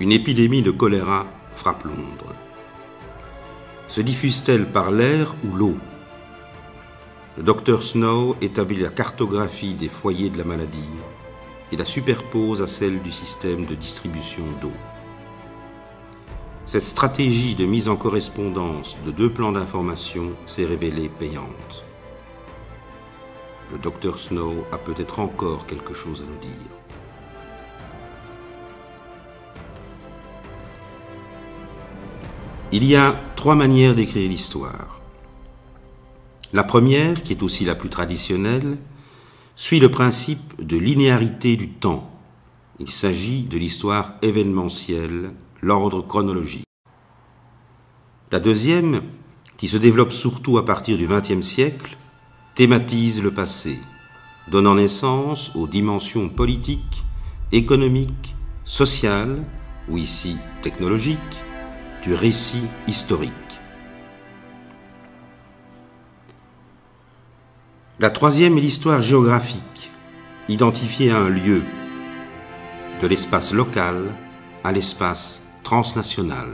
une épidémie de choléra frappe Londres. Se diffuse-t-elle par l'air ou l'eau? Le docteur Snow établit la cartographie des foyers de la maladie et la superpose à celle du système de distribution d'eau. Cette stratégie de mise en correspondance de deux plans d'information s'est révélée payante. Le docteur Snow a peut-être encore quelque chose à nous dire. Il y a trois manières d'écrire l'histoire. La première, qui est aussi la plus traditionnelle, suit le principe de linéarité du temps. Il s'agit de l'histoire événementielle, l'ordre chronologique. La deuxième, qui se développe surtout à partir du XXe siècle, thématise le passé, donnant naissance aux dimensions politiques, économiques, sociales, ou ici technologiques, du récit historique. La troisième est l'histoire géographique, identifiée à un lieu, de l'espace local à l'espace transnational.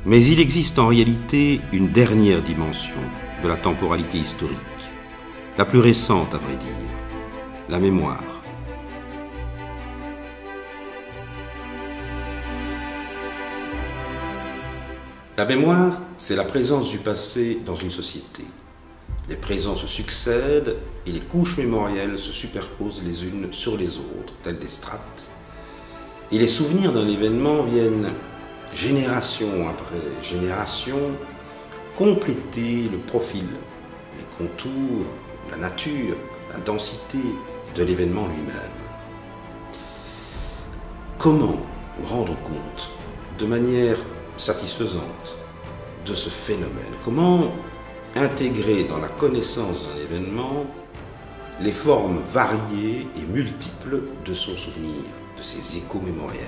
Mais il existe en réalité une dernière dimension de la temporalité historique, la plus récente à vrai dire, la mémoire. La mémoire, c'est la présence du passé dans une société. Les présents se succèdent et les couches mémorielles se superposent les unes sur les autres, telles des strates. Et les souvenirs d'un événement viennent, génération après génération, compléter le profil, les contours, la nature, la densité de l'événement lui-même. Comment rendre compte de manière satisfaisante de ce phénomène? Comment intégrer dans la connaissance d'un événement les formes variées et multiples de son souvenir, de ses échos mémoriels?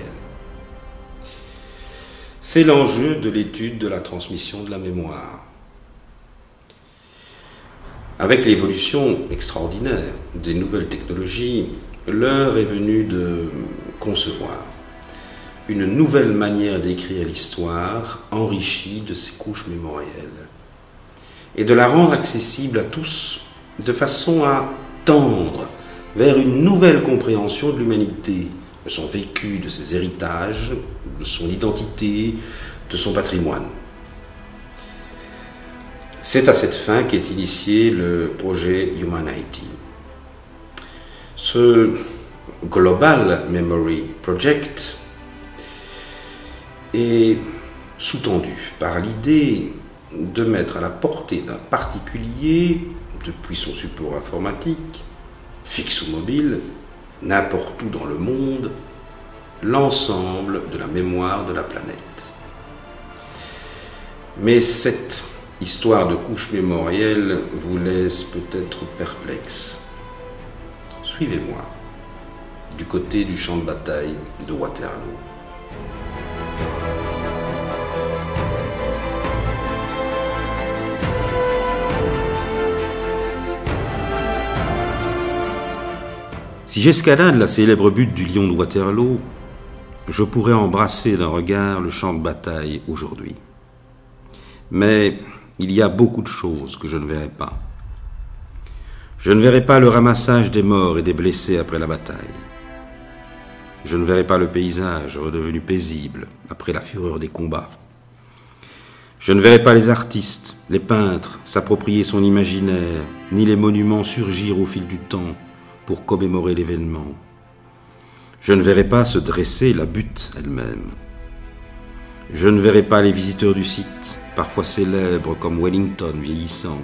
C'est l'enjeu de l'étude de la transmission de la mémoire. Avec l'évolution extraordinaire des nouvelles technologies, l'heure est venue de concevoir une nouvelle manière d'écrire l'histoire enrichie de ses couches mémorielles et de la rendre accessible à tous de façon à tendre vers une nouvelle compréhension de l'humanité, de son vécu, de ses héritages, de son identité, de son patrimoine. C'est à cette fin qu'est initié le projet Humanity. Ce Global Memory Project est sous-tendu par l'idée de mettre à la portée d'un particulier, depuis son support informatique, fixe ou mobile, n'importe où dans le monde, l'ensemble de la mémoire de la planète. Mais cette histoire de couche mémorielle vous laisse peut-être perplexe. Suivez-moi du côté du champ de bataille de Waterloo. Si j'escalade la célèbre butte du lion de Waterloo, je pourrais embrasser d'un regard le champ de bataille aujourd'hui. Mais il y a beaucoup de choses que je ne verrai pas. Je ne verrai pas le ramassage des morts et des blessés après la bataille. Je ne verrai pas le paysage redevenu paisible après la fureur des combats. Je ne verrai pas les artistes, les peintres s'approprier son imaginaire, ni les monuments surgir au fil du temps pour commémorer l'événement. Je ne verrai pas se dresser la butte elle-même. Je ne verrai pas les visiteurs du site, parfois célèbres comme Wellington vieillissant,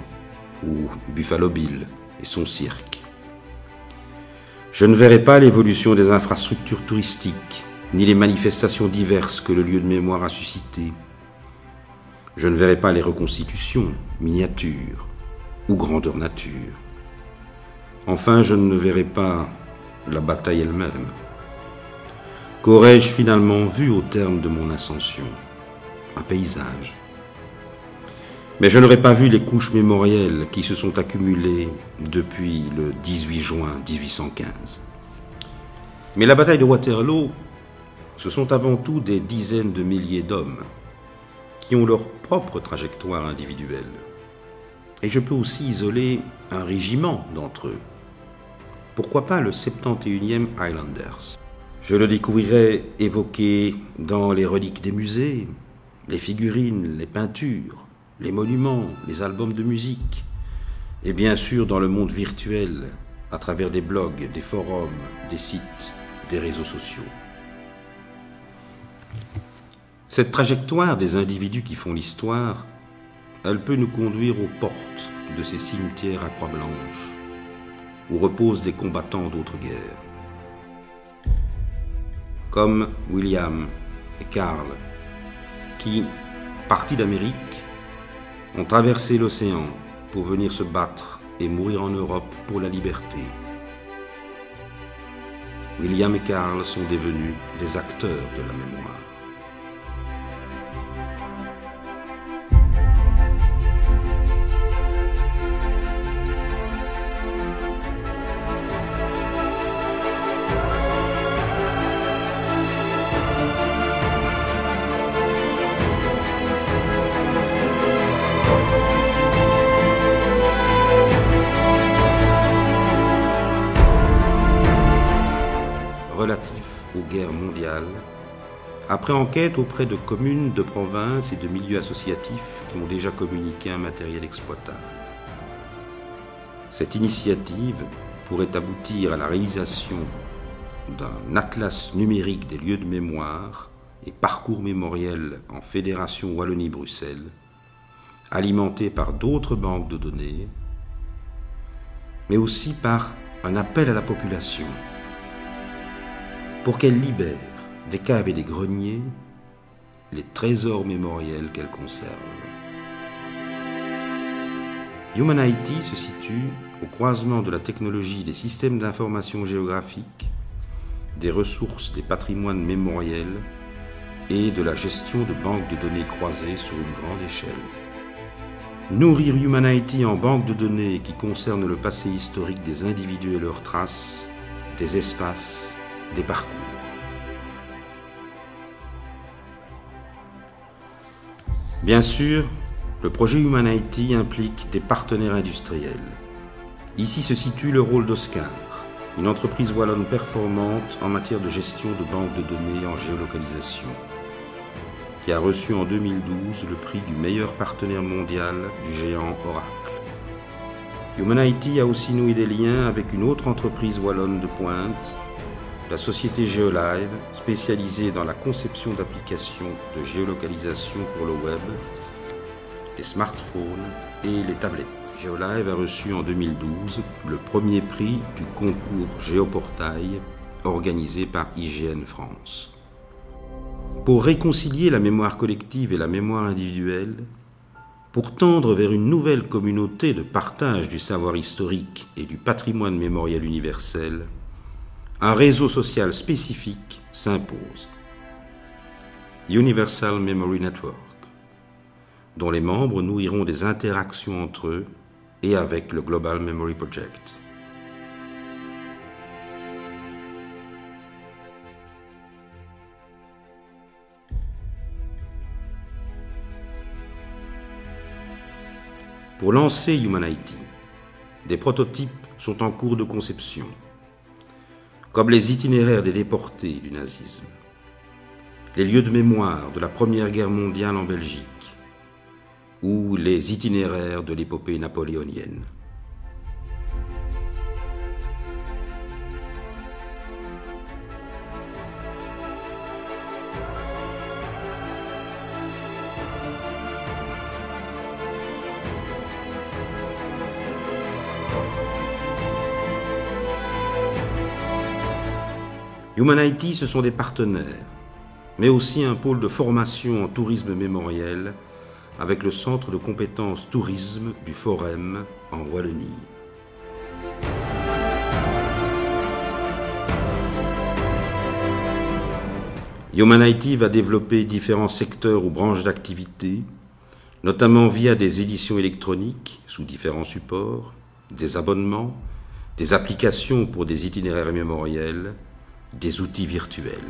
ou Buffalo Bill et son cirque. Je ne verrai pas l'évolution des infrastructures touristiques, ni les manifestations diverses que le lieu de mémoire a suscitées. Je ne verrai pas les reconstitutions, miniatures ou grandeur nature. Enfin, je ne verrai pas la bataille elle-même. Qu'aurais-je finalement vu au terme de mon ascension? Un paysage. Mais je n'aurais pas vu les couches mémorielles qui se sont accumulées depuis le 18 juin 1815. Mais la bataille de Waterloo, ce sont avant tout des dizaines de milliers d'hommes qui ont leur propre trajectoire individuelle. Et je peux aussi isoler un régiment d'entre eux. Pourquoi pas le 71e Highlanders? Je le découvrirai évoqué dans les reliques des musées, les figurines, les peintures, les monuments, les albums de musique, et bien sûr dans le monde virtuel, à travers des blogs, des forums, des sites, des réseaux sociaux. Cette trajectoire des individus qui font l'histoire, elle peut nous conduire aux portes de ces cimetières à croix blanche, où reposent des combattants d'autres guerres, comme William et Karl, qui, partis d'Amérique, ont traversé l'océan pour venir se battre et mourir en Europe pour la liberté. William et Karl sont devenus des acteurs de la mémoire. Relatif aux guerres mondiales, après enquête auprès de communes, de provinces et de milieux associatifs qui ont déjà communiqué un matériel exploitable. Cette initiative pourrait aboutir à la réalisation d'un atlas numérique des lieux de mémoire et parcours mémoriels en Fédération Wallonie-Bruxelles, alimenté par d'autres banques de données, mais aussi par un appel à la population pour qu'elle libère des caves et des greniers les trésors mémoriels qu'elle conserve. Humanity se situe au croisement de la technologie des systèmes d'information géographique, des ressources des patrimoines mémoriels et de la gestion de banques de données croisées sur une grande échelle. Nourrir Humanity en banques de données qui concernent le passé historique des individus et leurs traces, des espaces, des parcours. Bien sûr, le projet Humanity implique des partenaires industriels. Ici se situe le rôle d'Oscar, une entreprise wallonne performante en matière de gestion de banques de données en géolocalisation, qui a reçu en 2012 le prix du meilleur partenaire mondial du géant Oracle. Humanity a aussi noué des liens avec une autre entreprise wallonne de pointe, la société Geolive, spécialisée dans la conception d'applications de géolocalisation pour le web, les smartphones et les tablettes. Geolive a reçu en 2012 le premier prix du concours Géoportail organisé par IGN France. Pour réconcilier la mémoire collective et la mémoire individuelle, pour tendre vers une nouvelle communauté de partage du savoir historique et du patrimoine mémoriel universel, un réseau social spécifique s'impose. Universal Memory Network, dont les membres nourriront des interactions entre eux et avec le Global Memory Project. Pour lancer Humanity, des prototypes sont en cours de conception, comme les itinéraires des déportés du nazisme, les lieux de mémoire de la Première Guerre mondiale en Belgique, ou les itinéraires de l'épopée napoléonienne. Humanity, ce sont des partenaires, mais aussi un pôle de formation en tourisme mémoriel avec le centre de compétences tourisme du Forem en Wallonie. Humanity va développer différents secteurs ou branches d'activité, notamment via des éditions électroniques sous différents supports, des abonnements, des applications pour des itinéraires mémoriels, des outils virtuels.